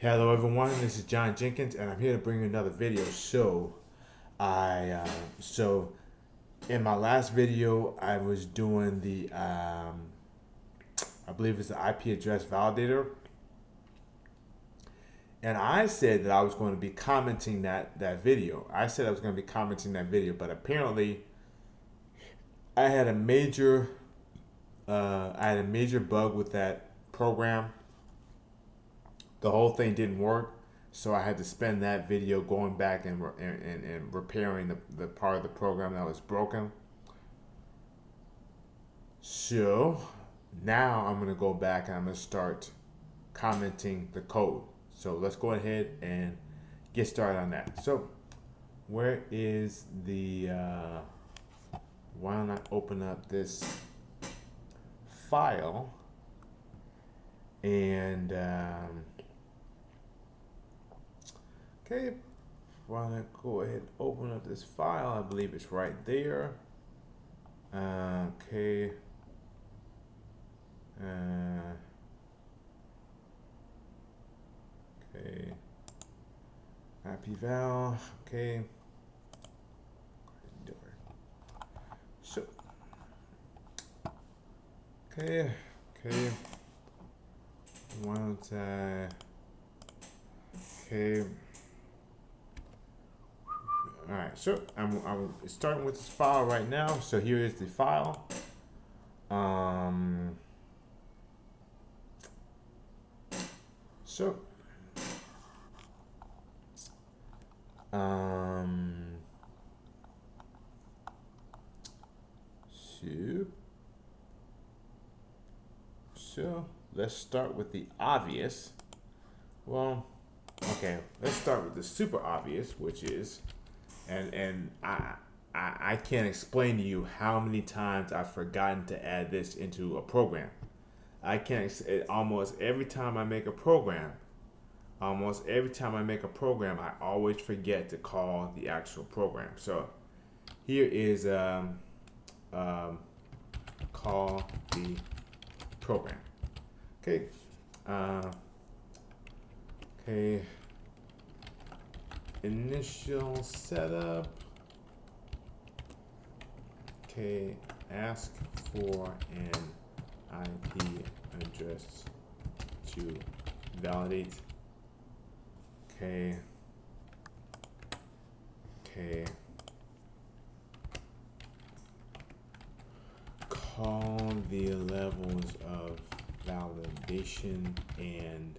Hello everyone, this is John Jenkins and I'm here to bring you another video. So in my last video I was doing the I believe it's the IP address validator, and I said that I was going to be commenting that video. I said I was going to be commenting that video, but apparently I had a major bug with that program. The whole thing didn't work, so I had to spend that video going back and repairing the part of the program that was broken. So now I'm going to go back and I'm going to start commenting the code. So let's go ahead and get started on that. So where is the why don't I open up this file and okay, why don't I go ahead and open up this file? I believe it's right there. Okay. Okay. IPval. Okay. So. Okay. Okay. Why don't I? Okay. All right. So I'm starting with this file right now. So here is the file. So, so let's start with the obvious. Well, okay, let's start with the super obvious, which is, and I can't explain to you how many times I've forgotten to add this into a program. I can't. Almost every time I make a program, I always forget to call the actual program. So here is call the program. Okay. Okay. Initial setup. Okay. Ask for an IP address to validate. Okay. Okay. Call the levels of validation and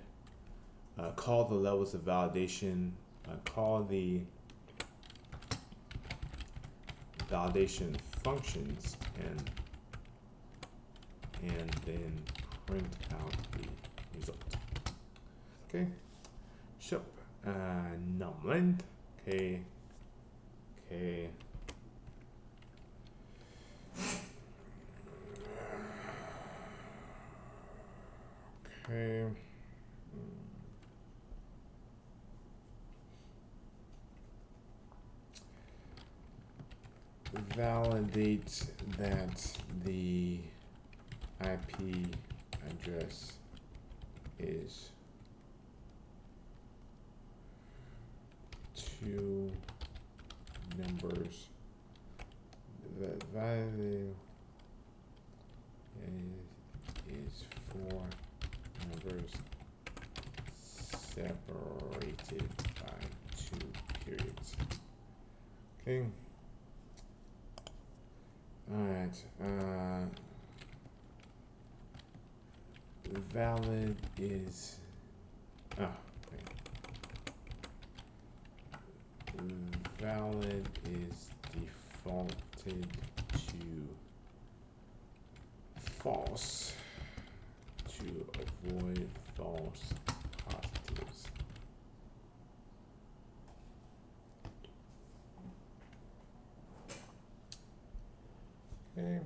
call the levels of validation. Call the validation functions and then print out the result. Okay. So num okay. Okay. Okay. Validate that the IP address is two numbers. The value is four numbers separated by two periods. Okay. All right. Valid is valid is defaulted to false to avoid false positives. Okay.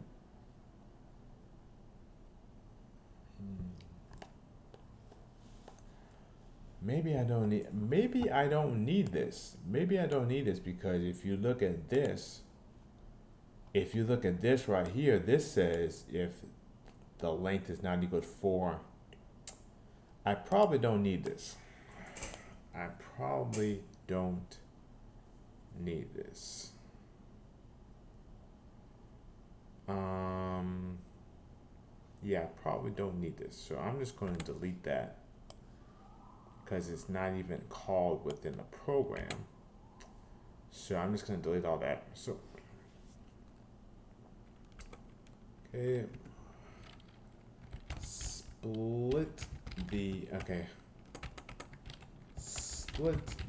Maybe I don't need this. Maybe I don't need this because if you look at this right here, this says if the length is not equal to 4. I probably don't need this. I probably don't need this. Yeah, I probably don't need this. So I'm just going to delete that because it's not even called within the program. So I'm just going to delete all that. So, okay. Split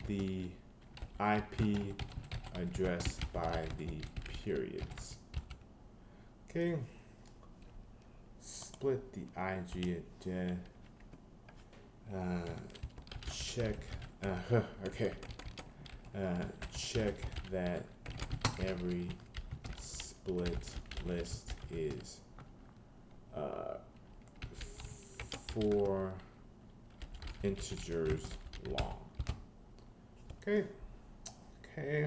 the IP address by the periods. Okay. Split the IG check. Okay. Check that every split list is 4 integers long. Okay. Okay.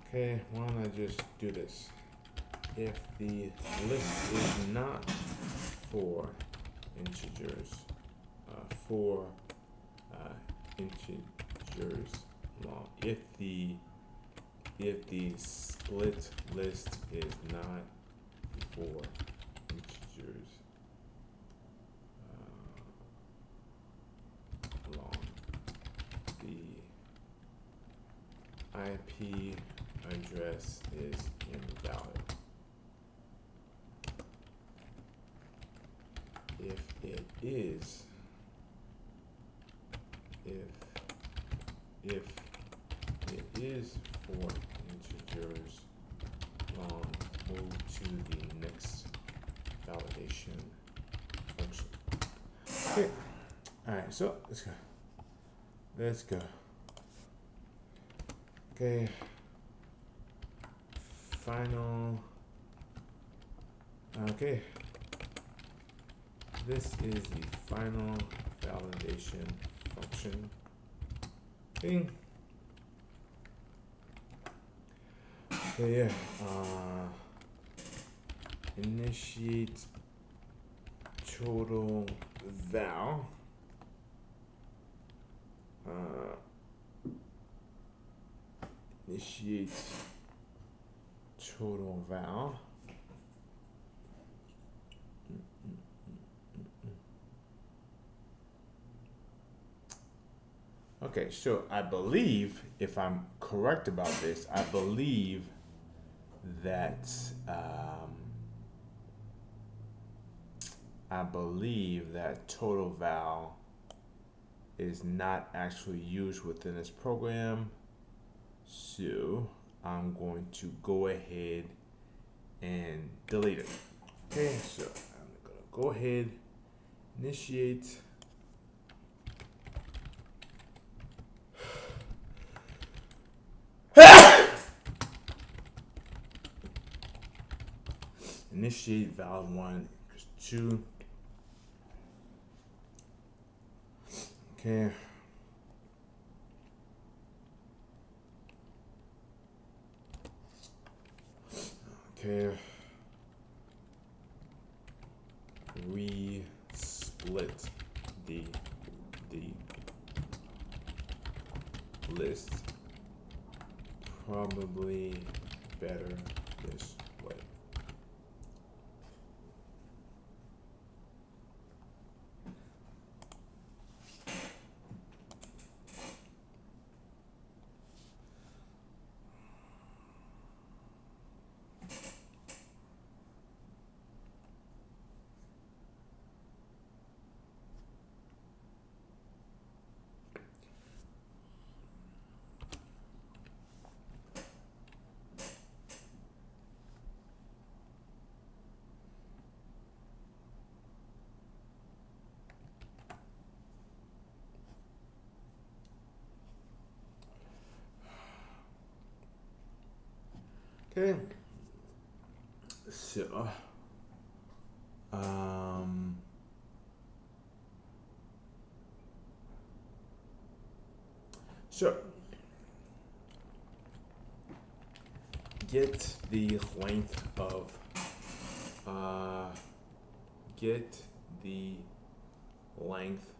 Okay, why don't I just do this? If the list is not 4 integers, 4 integers long, if the split list is not 4 integers long, the IP address is invalid. If it is, if it is 4 integers long, move to the next validation function. Okay. All right. So let's go. Let's go. Okay. Final. Okay. This is the final validation function. Okay. Okay, yeah. Initiate total val. Initiate total val. Okay, so I believe, if I'm correct about this, I believe that total val is not actually used within this program. So I'm going to go ahead and delete it. Okay, so I'm gonna go ahead, initiate val1 equals 2. Okay. Okay. Re-split the list. Probably better this way. Okay. So, So get the length of get the length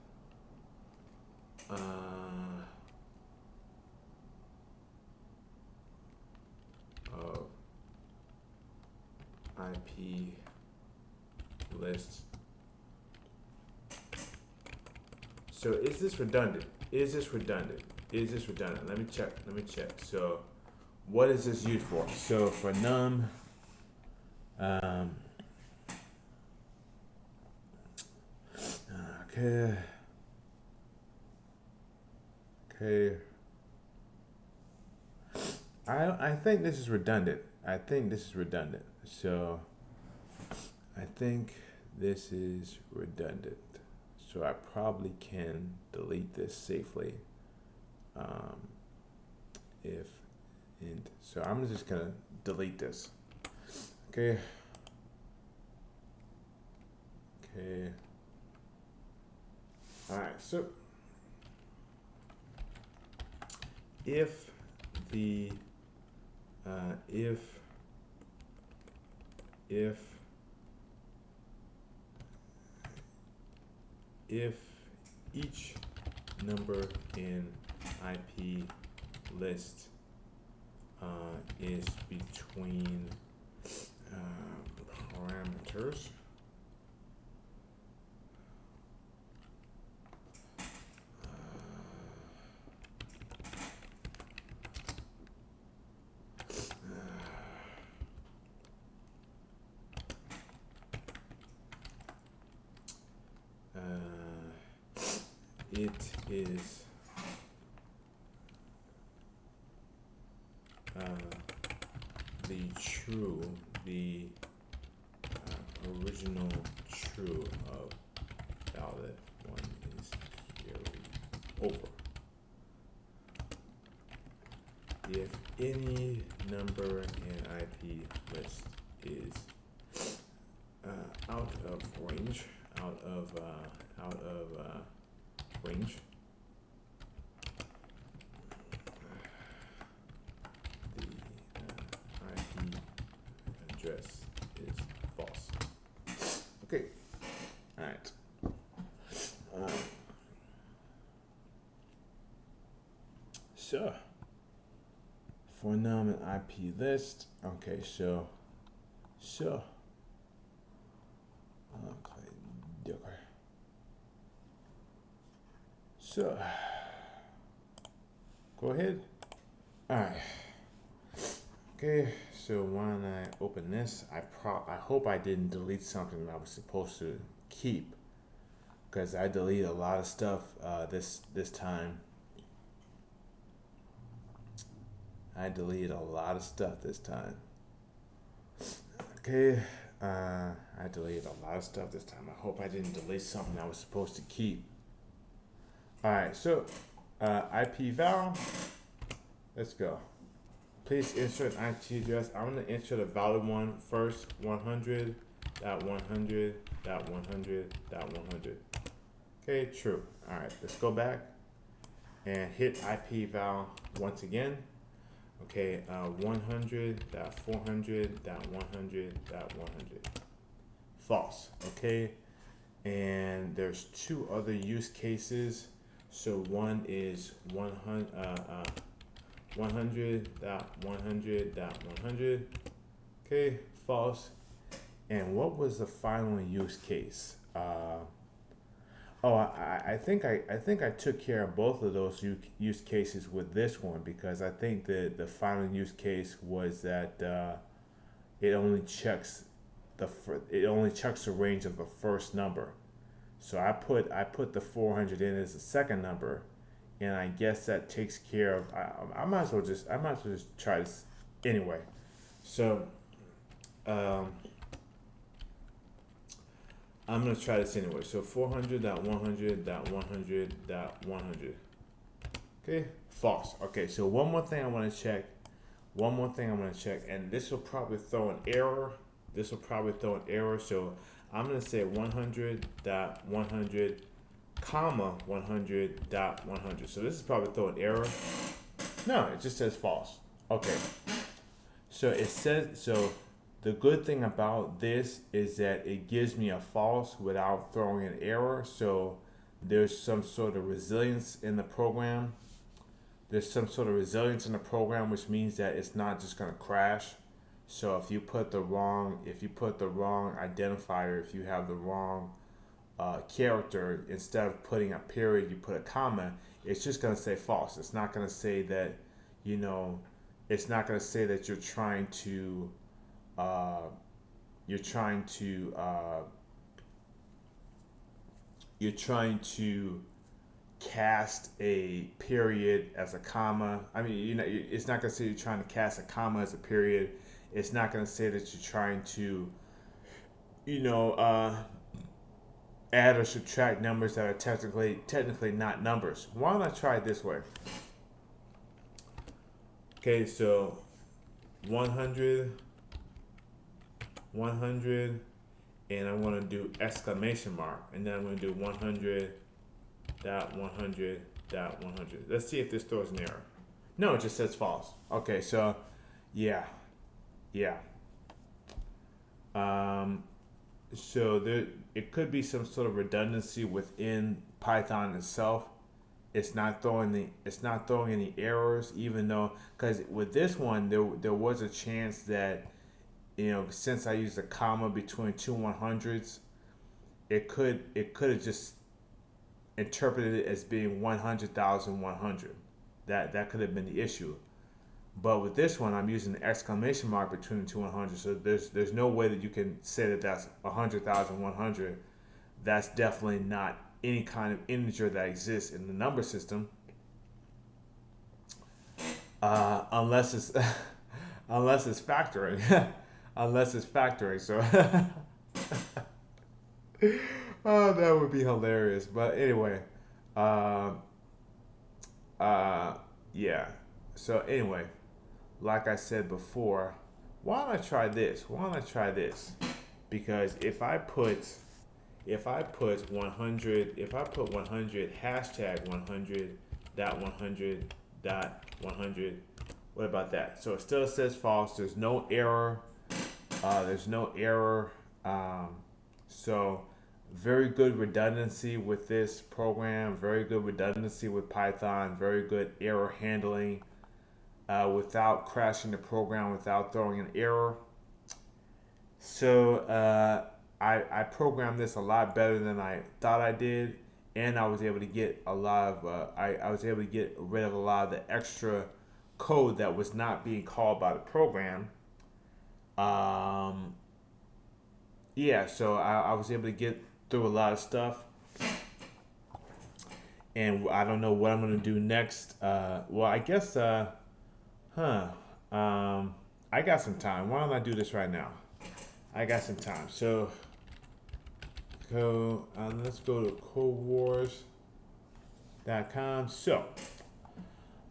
of IP list. So is this redundant? Is this redundant? Is this redundant? Let me check. Let me check. So what is this used for? So for num, okay. Okay. I think this is redundant. I think this is redundant. So I think this is redundant. So I probably can delete this safely. So I'm just gonna delete this. Okay. Okay. All right. So if the if each number in IP list is between parameters it is the original true of valid one is carried over. If any number in IP list is out of range, range, the IP address is false. Okay. All right. So for num and IP list, okay, so so go ahead. All right. Okay, so when I open this, I hope I didn't delete something I was supposed to keep, because I deleted a lot of stuff this time. I deleted a lot of stuff this time. Okay, I deleted a lot of stuff this time. I hope I didn't delete something I was supposed to keep. All right, so IP val, let's go. Please insert IP address. I'm gonna insert a valid one first, 100.100.100.100. Okay, true. All right, let's go back and hit IP val once again. Okay, 100.400.100.100. False, okay? And there's two other use cases. So one is 100.100.100. Okay, false. And what was the final use case? I think I took care of both of those use cases with this one, because I think the final use case was that it only checks the range of the first number. So I put the 400 in as the second number, and I guess that takes care of. I might as well just try this anyway. So I'm gonna try this anyway. So 400.100.100.100. Okay, false. Okay, so one more thing I want to check. And this will probably throw an error. So I'm gonna say 100.100 comma 100 dot 100. So this is probably throwing error. No, it just says false. Okay. So it says, so the good thing about this is that it gives me a false without throwing an error. So there's some sort of resilience in the program. There's some sort of resilience in the program, which means that it's not just going to crash. So if you put the wrong identifier, if you have the wrong character, instead of putting a period, you put a comma, it's just going to say false. It's not going to say that, you know, it's not going to say that you're trying to, uh, you're trying to, uh, you're trying to cast a period as a comma. I mean, you know, it's not going to say you're trying to cast a comma as a period. It's not going to say that you're trying to, you know, add or subtract numbers that are technically not numbers. Why don't I try it this way? Okay, so 100, 100, and I'm going to do exclamation mark, and then I'm going to do 100 dot 100 dot 100. Let's see if this throws an error. No, it just says false. Okay, so yeah. So there, it could be some sort of redundancy within Python itself. It's not throwing any errors, even though, because with this one there was a chance that, you know, since I used a comma between two 100s, it could have just interpreted it as being 100,100. That could have been the issue. But with this one, I'm using the exclamation mark between the two 100s, so there's no way that you can say that that's 100,100. That's definitely not any kind of integer that exists in the number system, unless it's unless it's factoring, unless it's factoring. So, oh, that would be hilarious. But anyway, uh, yeah. So anyway, like I said before, why don't I try this? Why don't I try this? Because if I put 100, if I put 100 hashtag 100 dot 100 dot 100, what about that? So it still says false. There's no error. There's no error. So very good redundancy with this program. Very good redundancy with Python. Very good error handling. Without crashing the program, without throwing an error. So I programmed this a lot better than I thought I did, and I was able to get a lot of I was able to get rid of a lot of the extra code that was not being called by the program. Yeah, so I was able to get through a lot of stuff, and I don't know what I'm gonna do next. Well, I guess I got some time. Why don't I do this right now? I got some time. So let's go to codewars.com. So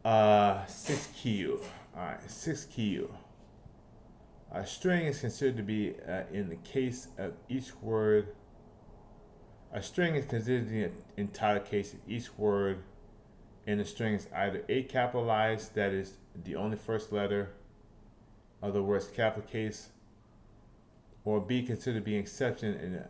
6Q. All right, 6Q. A string is considered to be, in the case of each word, a string is considered the entire case of each word in the string is either A capitalized, that is the only first letter of the word's capital case, or B considered to be an exception in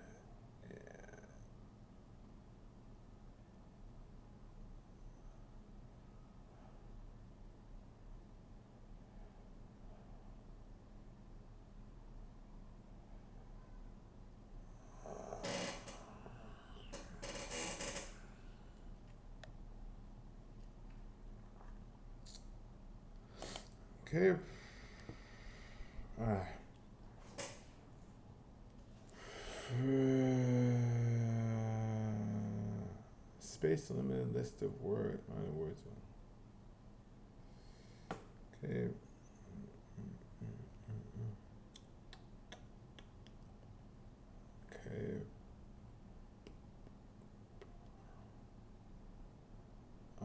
okay. All right. Space limited list of words. Okay. Okay.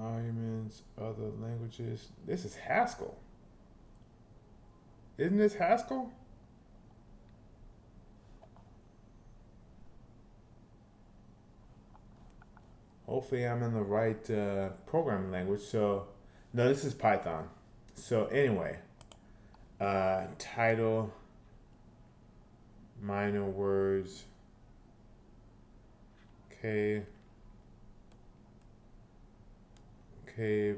Arguments, other languages. This is Haskell. Isn't this Haskell? hopefully I'm in the right programming language. So, no, this is Python. So anyway, title, minor words, okay, okay,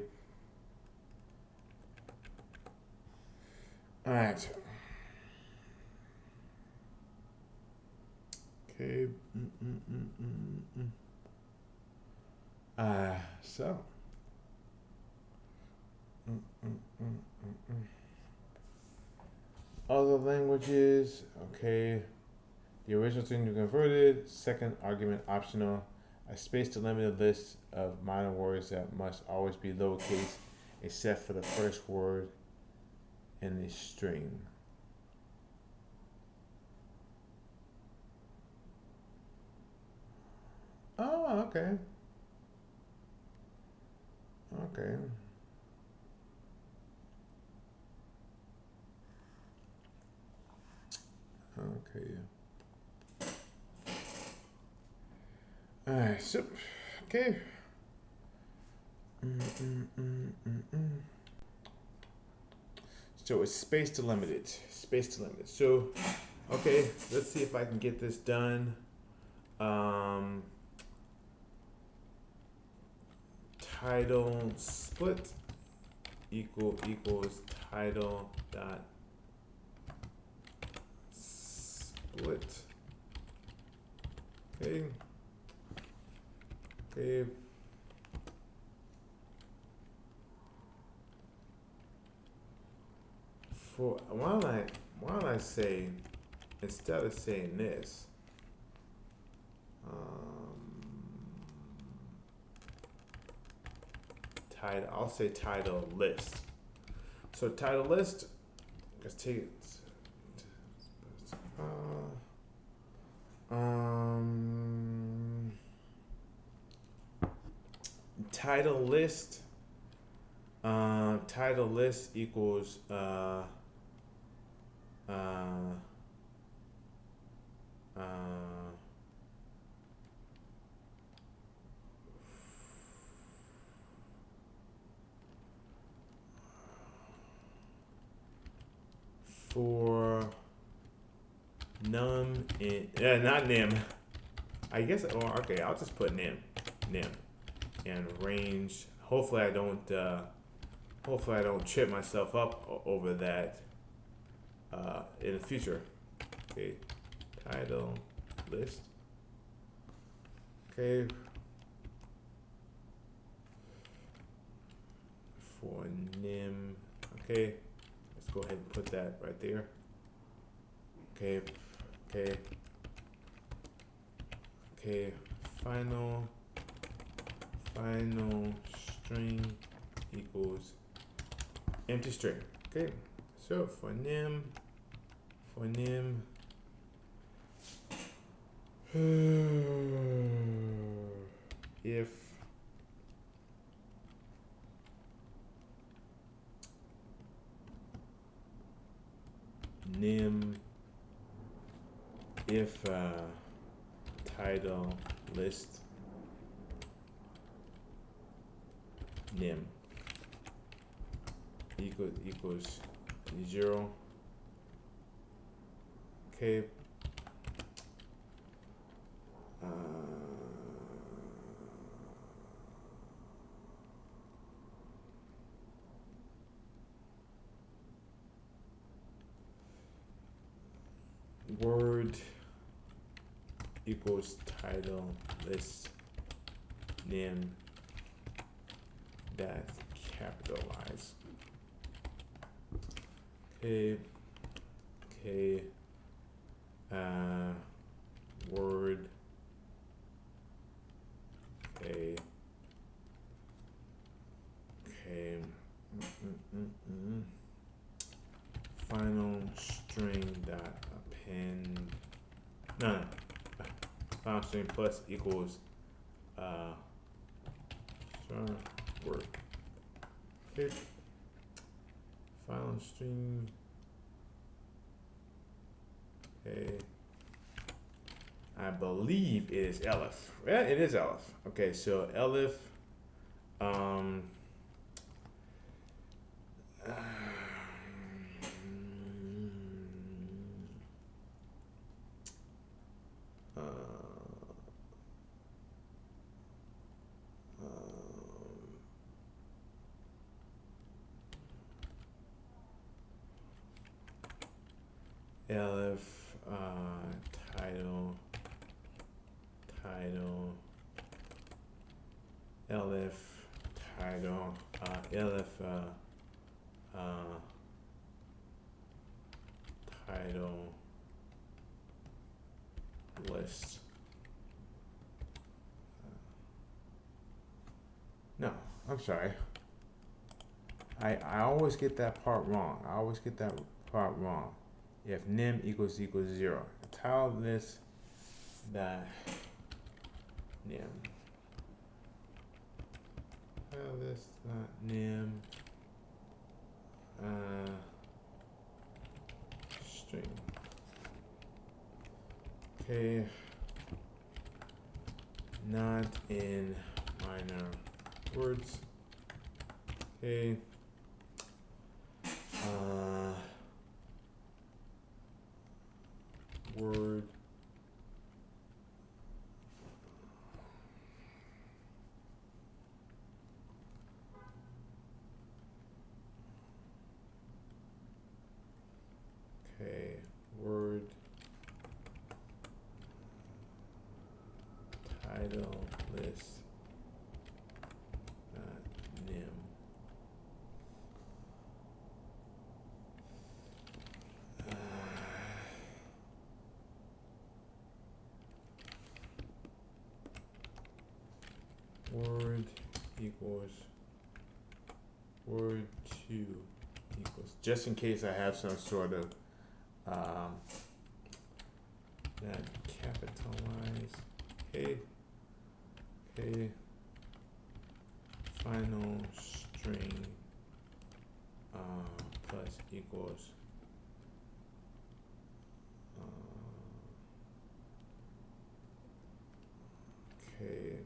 all right, okay, so. Other languages, okay. The original string to converted. Second argument optional. A space delimited list of minor words that must always be lowercase, except for the first word in the string. Oh, okay. Okay. Okay. Alright, so, okay. So it's space delimited. Space delimited. So, okay, let's see if I can get this done. Title split equals title dot split. Okay. Okay. For why don't I say, instead of saying this, title, I'll say title list. So title list, let's take it. Title list. Title list equals for num in not nim. I guess, or okay, I'll just put nim and range. Hopefully I don't trip myself up over that in the future. Okay, title list. Okay, for nim. Okay, let's go ahead and put that right there. Okay, okay, okay. Final string equals empty string. Okay, so for nim if nim if title list nim equals 0. Okay. Word equals title list nim that's capitalized. Okay, okay, word, okay, okay, final string dot append, no, final string plus equals, word, okay. Final string. Okay. I believe it is elif. Yeah, it is elif. Okay, so elif. Elif, title, elif, title, elif, title, list. No, I'm sorry. I always get that part wrong. If nim equals 0, tile this that nim. Tile this that nim string. Okay, not in minor words. Okay. Word. Okay, word. Title list. Nim. Word equals word 2 equals, just in case I have some sort of that capitalize. Okay, final string plus equals okay.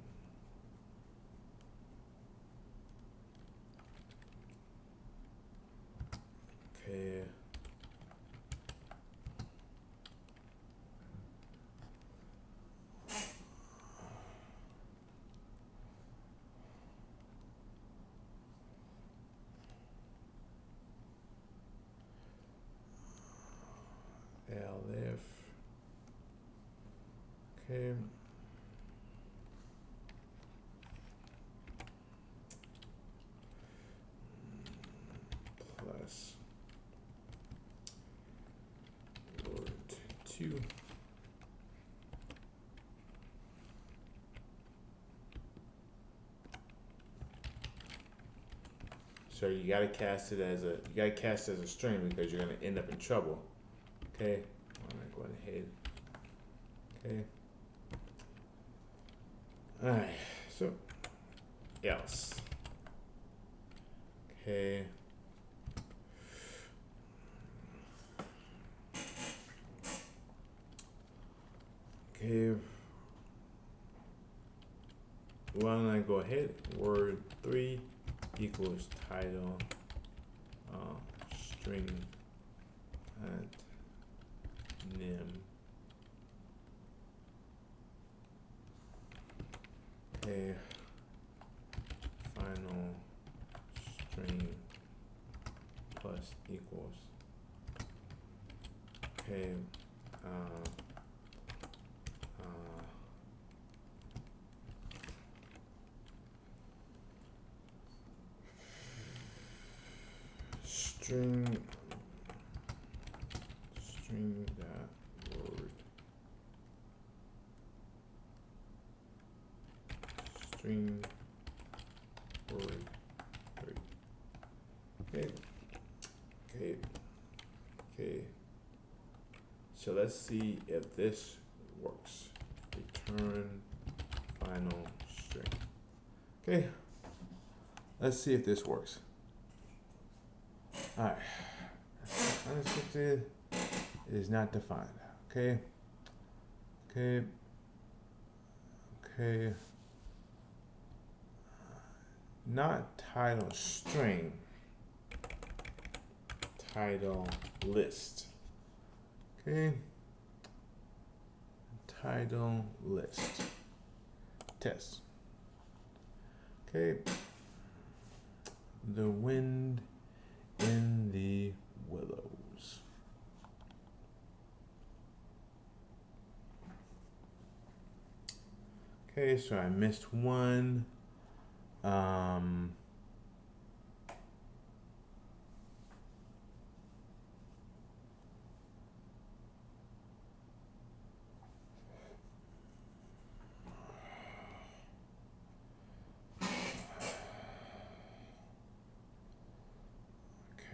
Okay. Elif. Okay. Plus word 2. So you gotta cast it as a string because you're gonna end up in trouble. Okay, I'm gonna go ahead. Okay. Alright, so else. Okay. Okay. Why don't I go ahead? Word 3 equals title string at nim. Okay. Final string plus equals. Okay. String that word. String word 3. Okay. So let's see if this works. Return final string. Okay. Let's see if this works. Alright. Unrestricted is not defined. Okay. Okay. Not title string. Title list. Okay. Title list. Test. Okay. The wind in the willows. Okay, so I missed one.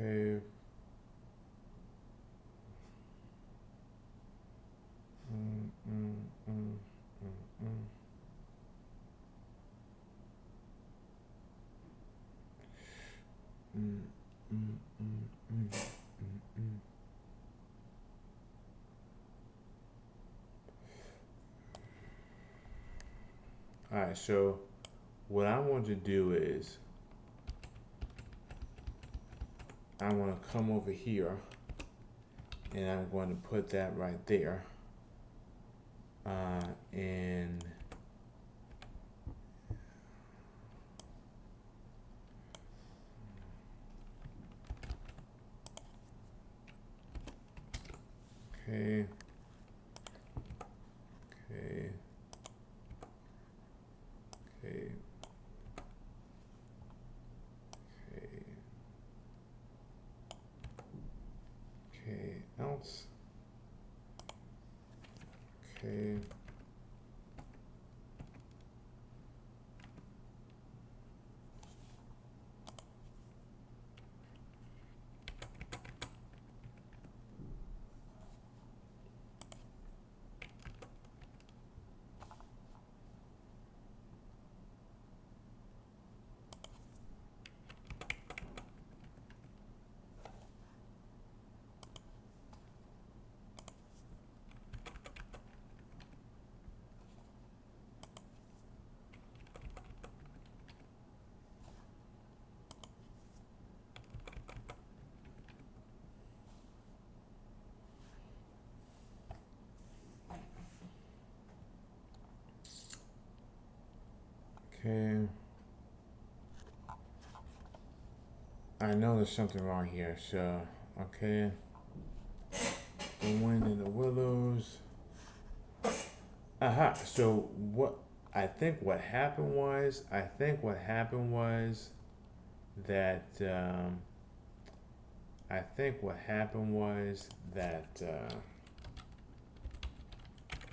Okay. All right, so what I want to do is I want to come over here and I'm going to put that right there. And okay, okay, okay, okay, okay, else, okay. Okay. I know there's something wrong here, so, okay. The wind in the willows. Aha, so I think what happened was that,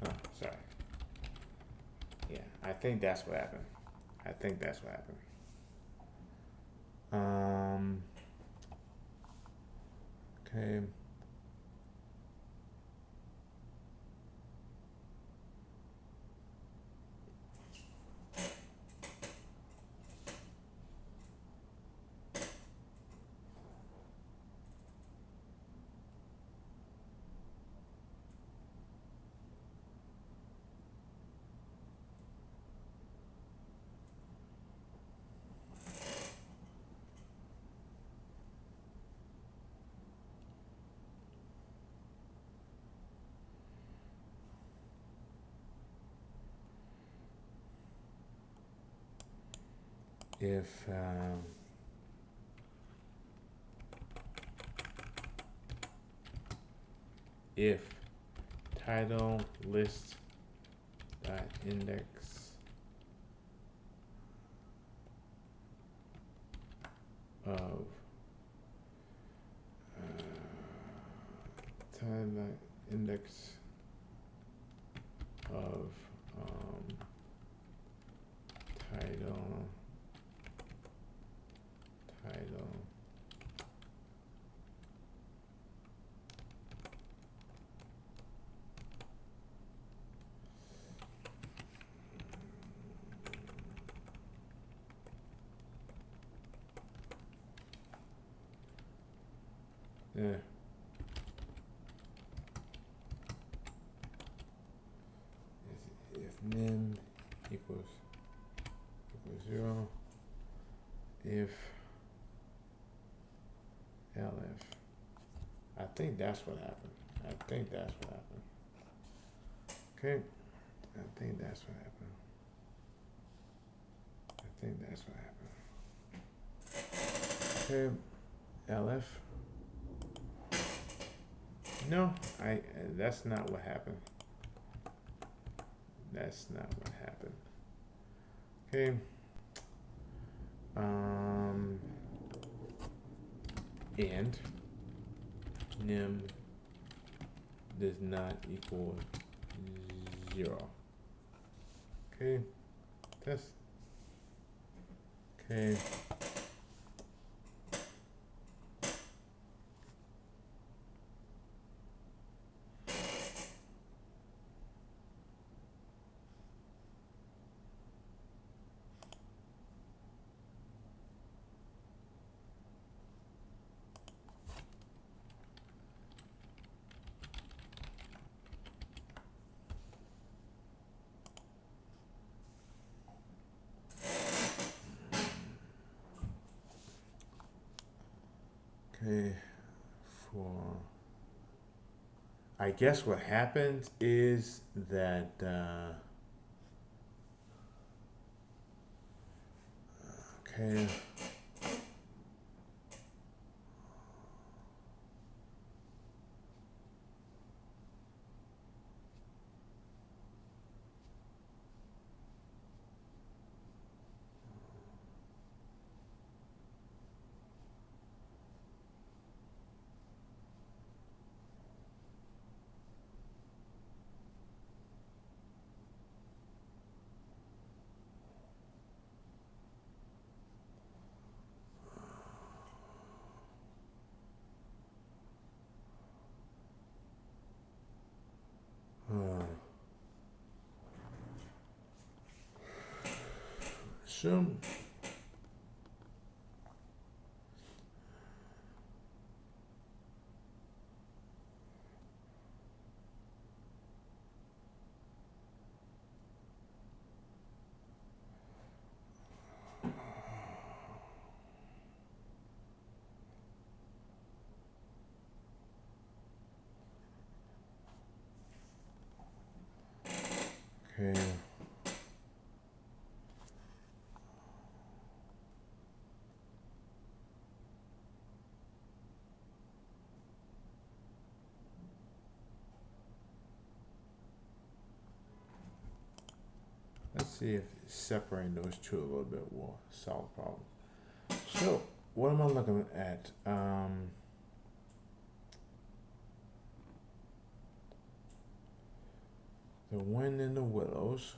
oh, sorry. Yeah, I think that's what happened. Okay. If title list dot index of title index of title yeah. If nim equals 0 if LF. I think that's what happened. I think that's what happened. Okay. I think that's what happened. I think that's what happened. Okay. LF. No, that's not what happened. That's not what happened. Okay. And nim does not equal 0. Okay. That's okay. Okay, I guess what happens is that okay. So okay. Let's see if separating those two a little bit will solve the problem. So, what am I looking at? The wind in the willows.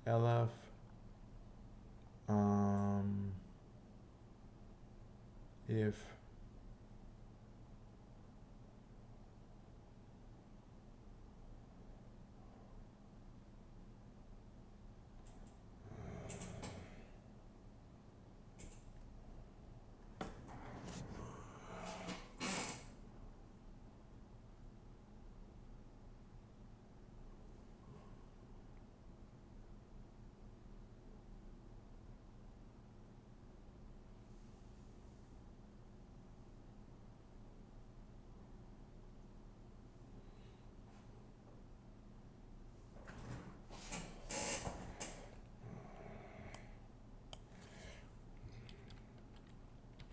LF. If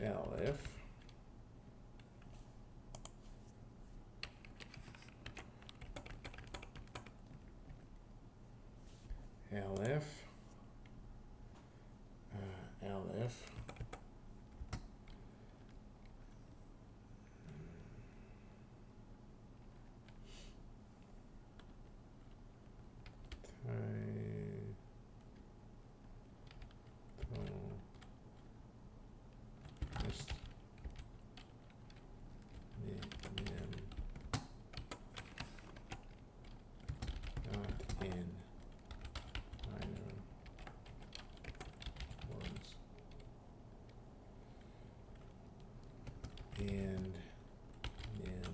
LF LF LF and then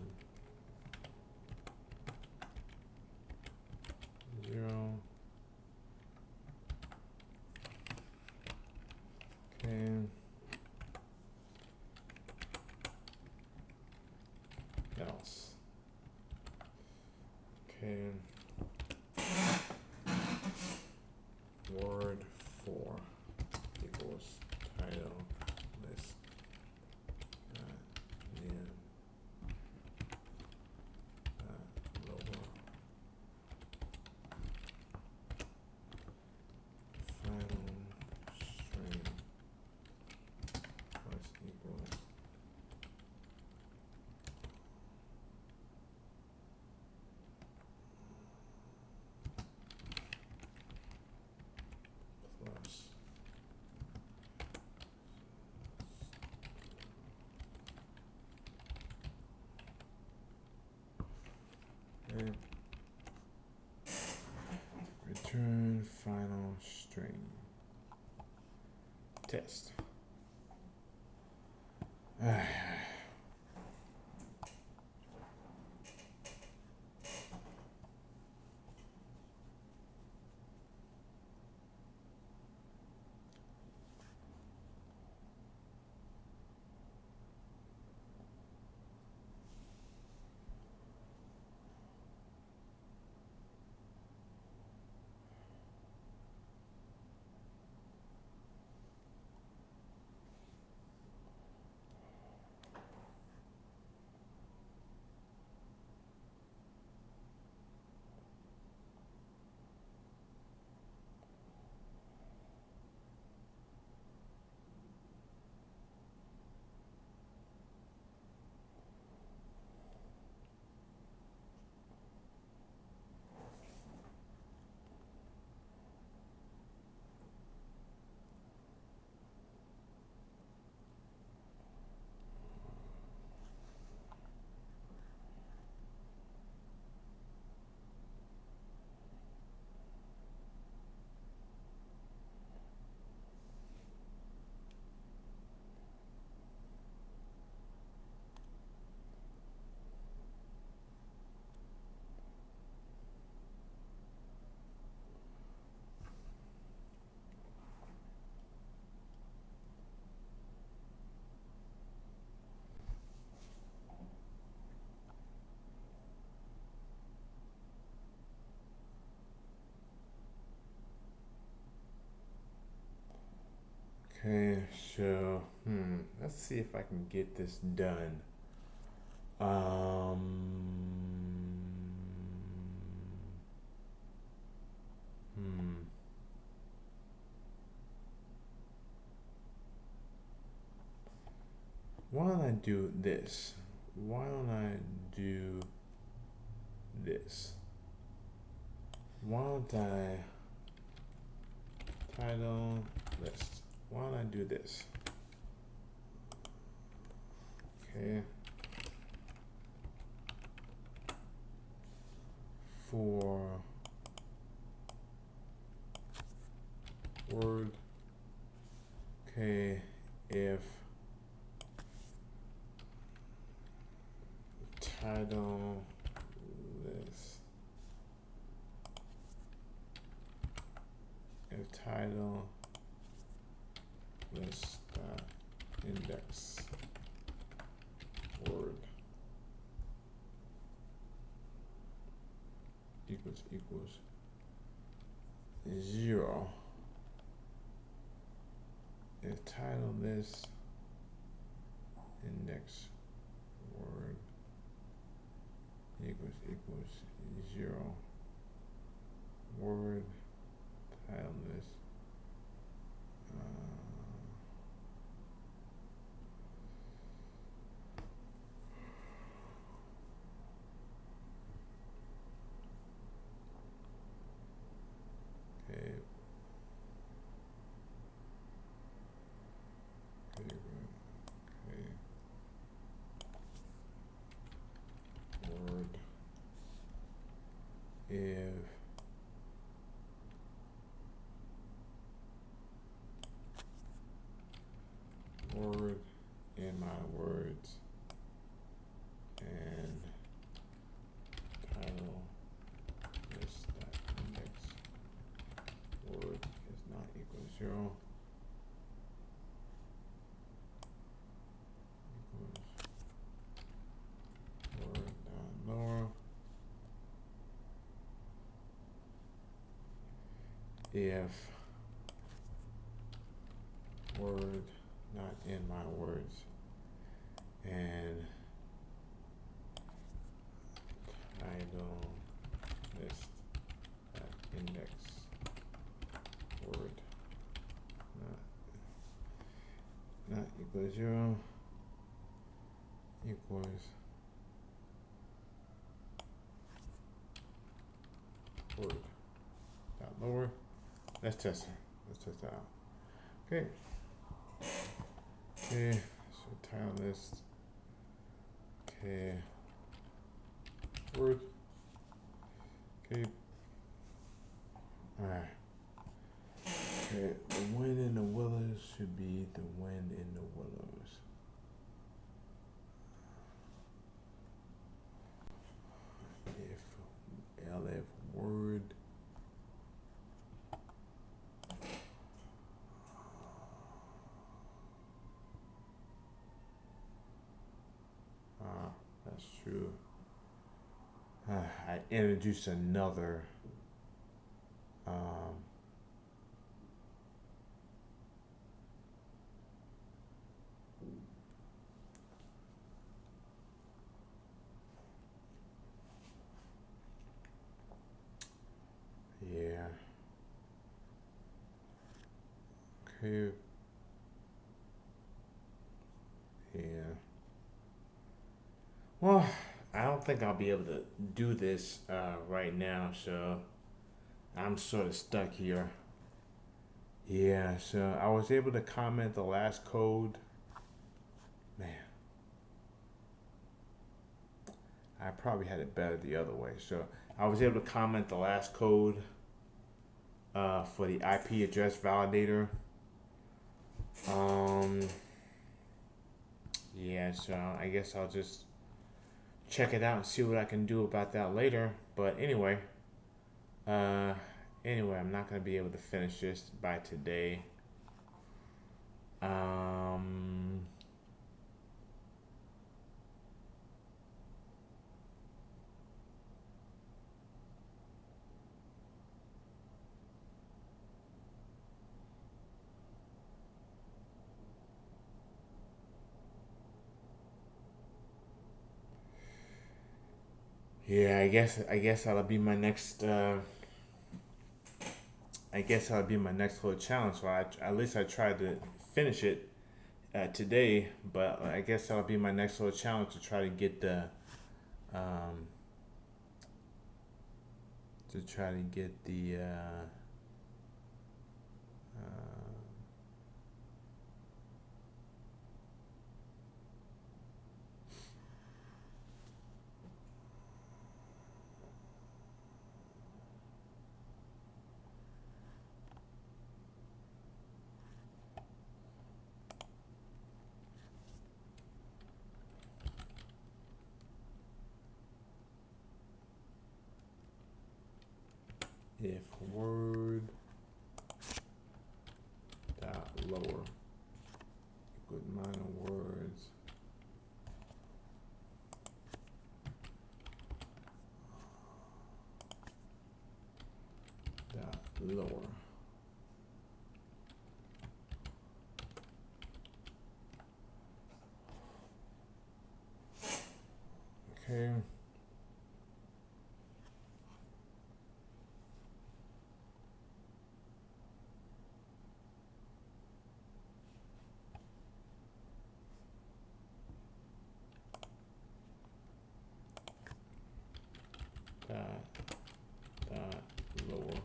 0 Okay. Word 4 equals title list name logo final string plus equals plus okay. Return final string test. Okay, so let's see if I can get this done. Why don't I do this? Why don't I do this? Why don't I title list? Why don't I do this? Okay. For word, okay, if title list, if title list index word equals 0, if title list index word equals 0, word title list okay. Word if word in my words and title list index word is not equal to 0 equals word down lower if word not in my words and title list at index word not equals 0 equals word dot lower. Let's test it. Let's test that out. Okay. Okay. So title list. Okay. Word. Okay. All right. Okay. The wind in the willows should be the wind in the willows. If LF word that's true. I introduced another yeah. Okay. Yeah. Well, I don't think I'll be able to do this right now, so I'm sort of stuck here. Yeah, so I was able to comment the last code. Man, I probably had it better the other way. So I was able to comment the last code for the IP address validator. Yeah, so I guess I'll just check it out and see what I can do about that later. But anyway, I'm not gonna be able to finish this by today. Yeah, I guess that'll be my next. I guess that'll be my next little challenge. So at least I tried to finish it today, but I guess that'll be my next little challenge to try to get the um, if word dot lower equals minor words dot lower. Okay. Dot lower.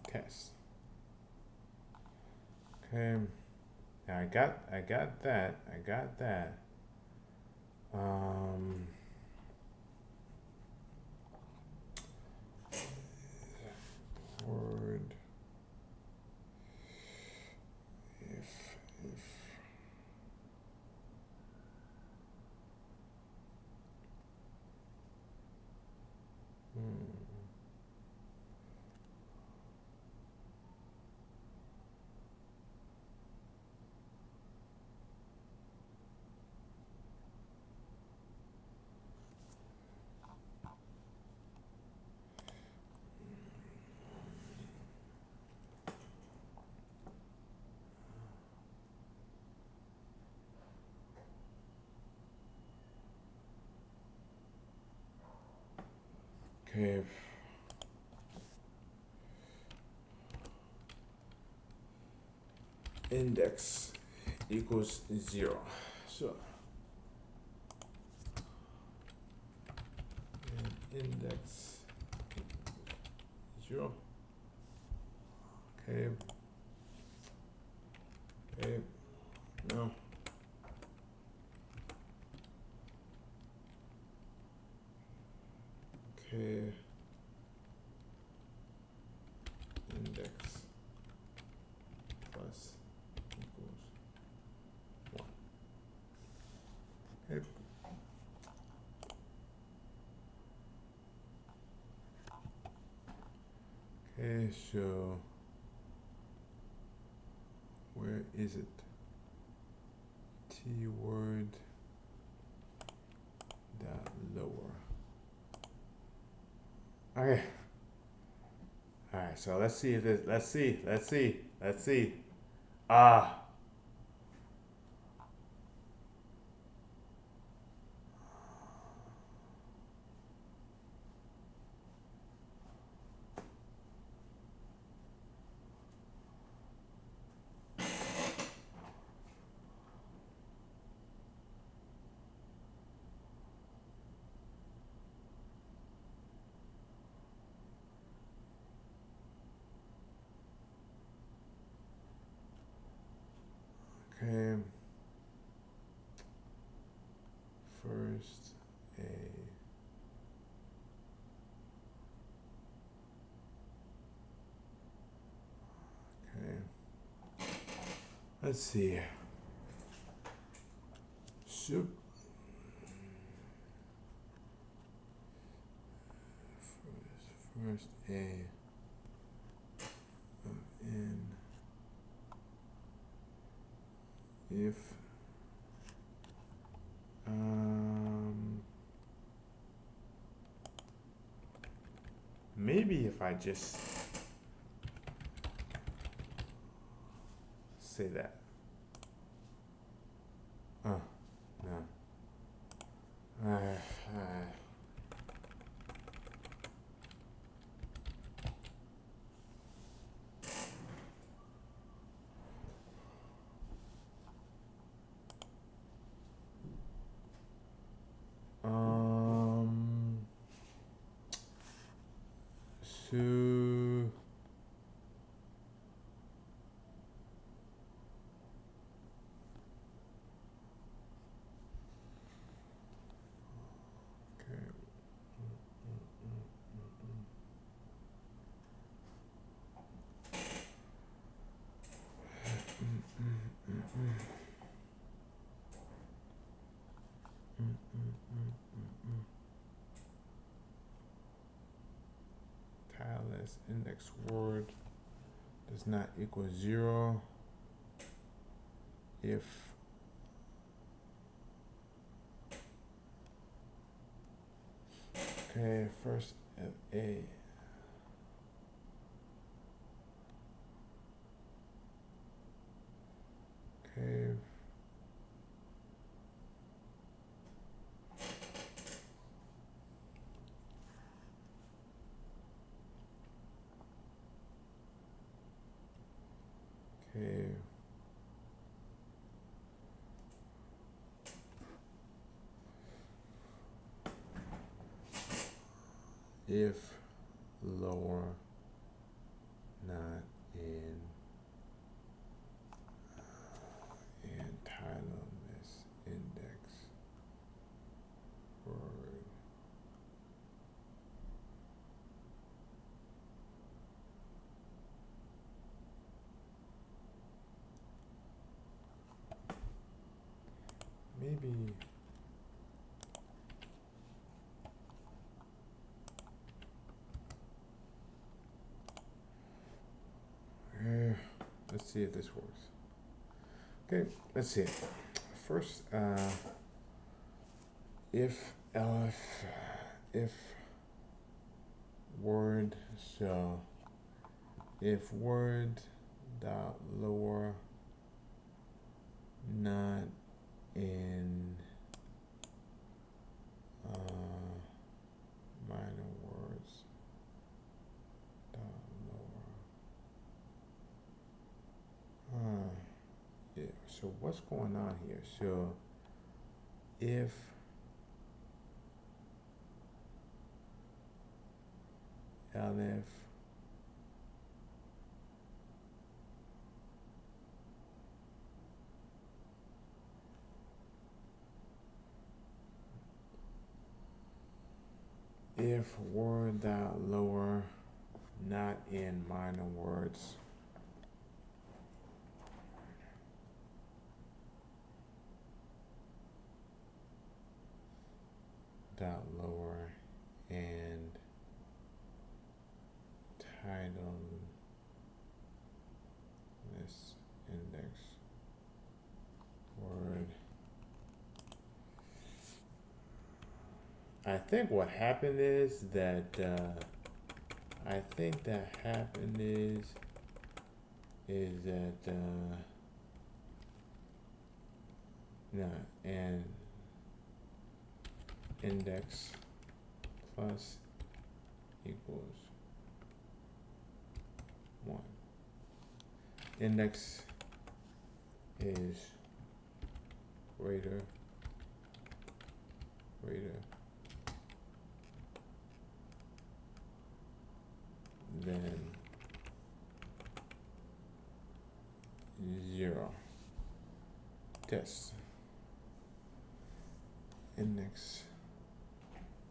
Test. Okay. Now I got that. I got that. Word if Okay. Index equals 0. So index 0. Okay. Okay. No. Okay. Index plus equals 1. Okay. Okay, so where is it? T word dot lower. Okay. All right, so let's see if this. Let's see. Ah. Okay. First A. Okay. Let's see. Soup. First A of N if maybe if I just say that. No. So okay. Tiles index word does not equal 0 if okay, first of A. Okay. Okay. If lower not in entitlement index word maybe let's see if this works. Okay, let's see. First, if word, so if word dot lower not in minor words So what's going on here? So if elif if word dot lower not in minor words dot lower and title this index word. I think what happened is that that no, and index plus equals 1. Index is greater than 0. Test.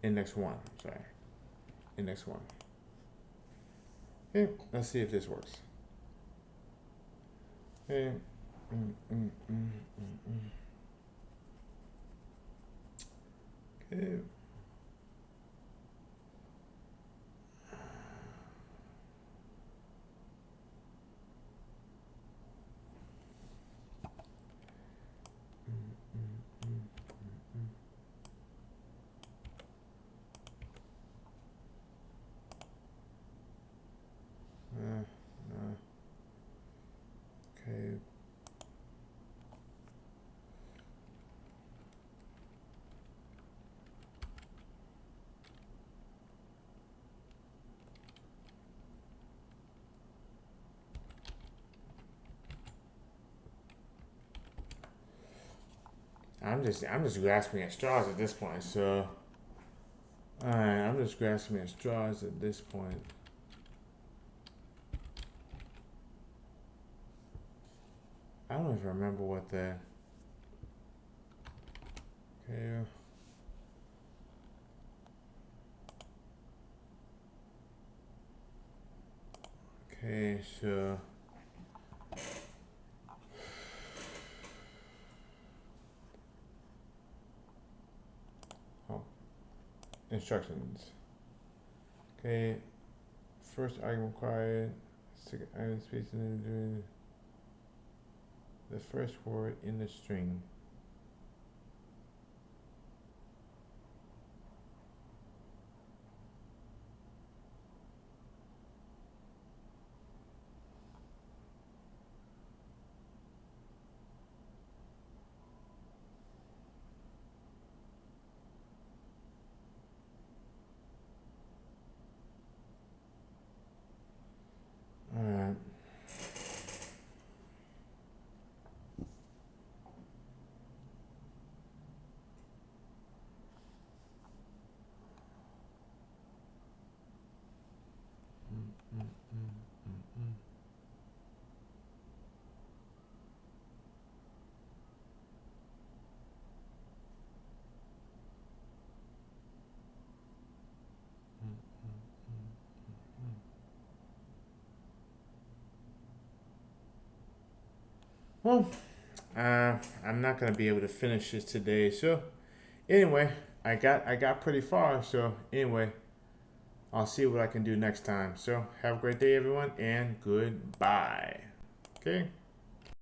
Index 1, sorry. Index 1. Okay, let's see if this works. Okay. Okay. Okay. I'm just grasping at straws at this point. So, all right, I'm just grasping at straws at this point. I don't even remember what the. Okay. Okay, so. Instructions. Okay, first argument required, second argument space in the first word in the string. All right. Well, I'm not gonna be able to finish this today. So, anyway, I got pretty far. So, anyway, I'll see what I can do next time. So, have a great day, everyone, and goodbye. Okay.